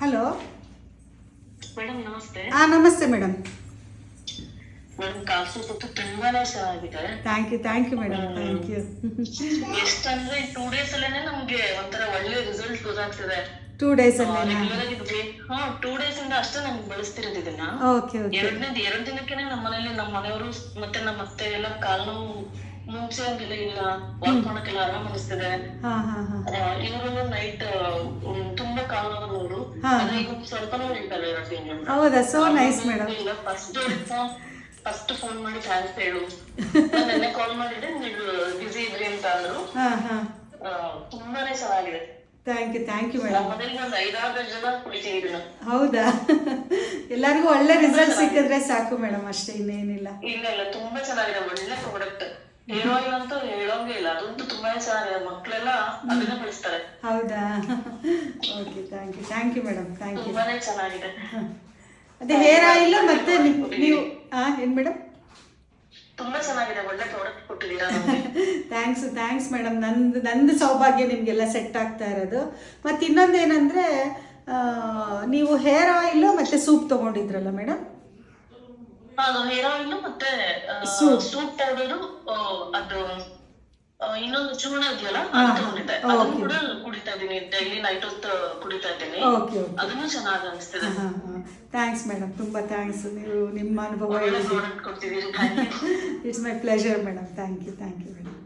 Hello. Madam ನಮಸ್ತೆ. ನಮಸ್ತೆ madam. Madam coffee ಕೊಟ್ಟು ತುಂಬಾನೇ ಚೆನ್ನಾಗಿದೆ. Thank you madam, thank you. ಎಷ್ಟಂದ್ರೆ 2 days ಅಲ್ಲೇನೆ ನಮ್ಗೆ ಒಂಥರ ಒಳ್ಳೆ ರಿಸಲ್ಟ್ ಗೊತ್ತಾಗ್ತಿದೆ. 2 days ಅಲ್ಲೇನಾ? ರೆಗ್ಯುಲರ್ ಆಗಿ 2 days ಇಂದ ಅಷ್ಟೇ ನಾನು ಬಳಸ್ತಿರೋದು ಇದನ್ನ. Okay okay. 2 ದಿನಕ್ಕೆನೆ ನಮ್ಮ ಮನೇಲಿ ನಮ್ಮ ಮನೆಯವರು ಮತ್ತೆ ನಮ್ಮ ಅತ್ತೆ ಎಲ್ಲ ಕಾಲ್ ನೋವು ಮುಂಚೆ ಹಂಗೆಲ್ಲ ಇಲ್ಲ, ವಾಕ್ ಮಾಡಕ್ಕೆಲ್ಲ ಆರಾಮ್ ಅನಿಸ್ತಿದೆ. ಇವರು ನೈಟ್ ತುಂಬಾ ಕಾಲ್ ನೋವು, ಈಗ ಸ್ವಲ್ಪ ನೋವು ಇರ್ತದೆ. ಹೌದಾ? So nice madam. First phone ಮಾಡಿ ಥ್ಯಾಂಕ್ಸ್ ಹೇಳು. ನೆನ್ನೆ ಕಾಲ್ ಮಾಡಿದ್ರೆ ನೀವು ಬಿಸಿ ಇದ್ರಿ ಅಂತ ಅಂದ್ರು. ತುಂಬಾನೇ ಚೆನ್ನಾಗಿದೆ. Thank you madam. ಮನೇಲಿ ಒಂದು 5-6 ಜನ ಕುಡಿತೀವಿ ಇದನ್ನ. ಹೌದಾ? ಎಲ್ಲರಿಗೂ ಒಳ್ಳೆ ರಿಸಲ್ಟ್ ಸಿಕ್ಕಿದ್ರೆ ಸಾಕು ಮೇಡಮ್, ಅಷ್ಟೇ, ಇನ್ನೇನಿಲ್ಲ. ಇಲ್ಲ ತುಂಬಾ ಚೆನ್ನಾಗಿದೆ, ಒಳ್ಳೆ ಪ್ರಾಡಕ್ಟ್. ಹೇರ್ ಆಯಿಲ್ ಅಂತೂ ಹೇಳೋಂಗೆ ಇಲ್ಲ, ಅದಂತೂ ತುಂಬಾನೇ ಚೆನ್ನಾಗಿದೆ. ಮಕ್ಕಳೆಲ್ಲ ಅದನ್ನ ಬಳಸ್ತಾರೆ. ಹೌದಾ? Okay, thank you madam, thank you. ತುಂಬಾನೇ ಚೆನ್ನಾಗಿದೆ. ಅದೇ ಹೇರ್ ಆಯಿಲ್ ಮತ್ತೆ ನೀವು ಏನು ಮೇಡಮ್? ತುಂಬಾ ಚೆನ್ನಾಗಿದೆ, ಒಳ್ಳೆ ಪ್ರಾಡಕ್ಟ್ ಕೊಟ್ಟಿದ್ದೀರಾ. Thanks madam. ನಂದು ಸೌಭಾಗ್ಯ ನಿಮಗೆಲ್ಲ ಸೆಟ್ ಆಗ್ತಾ ಇರೋದು. ಮತ್ತು ಇನ್ನೊಂದೇನೆಂದರೆ, ನೀವು ಹೇರ್ ಆಯಿಲ್ ಮತ್ತು ಸೂಪ್ ತೊಗೊಂಡಿದ್ರಲ್ಲ ಮೇಡಮ್? ಅದು ಹೇರ್ ಆಯಿಲ್ ಮತ್ತೆ ಸೂಪ್ ಪೌಡರ್, ಅದು ಇನ್ನೊಂದು ಚೂರ್ಣ ಇದೆಯಲ್ಲ ಅದು ತಗೊಂಡಿದ್ದೆ. ಅದನ್ನು ಕೂಡ ಕುಡಿತಾ ಇದ್ದೀನಿ, ಡೈಲಿ ನೈಟ್ ಹೊತ್ತು ಕುಡಿತಾ ಇದ್ದೀನಿ. ಅದನ್ನು ಚೆನ್ನಾಗಿ ಅನಿಸ್ತಿದೆ. ಥ್ಯಾಂಕ್ಸ್ ಮೇಡಮ್, ತುಂಬ ಥ್ಯಾಂಕ್ಸ್. ನೀವು ನಿಮ್ಮ ಅನುಭವ ಪ್ರಾಡಕ್ಟ್ ಕೊಡ್ತಿದ್ದೀರಿ. It's my pleasure madam. Thank you madam.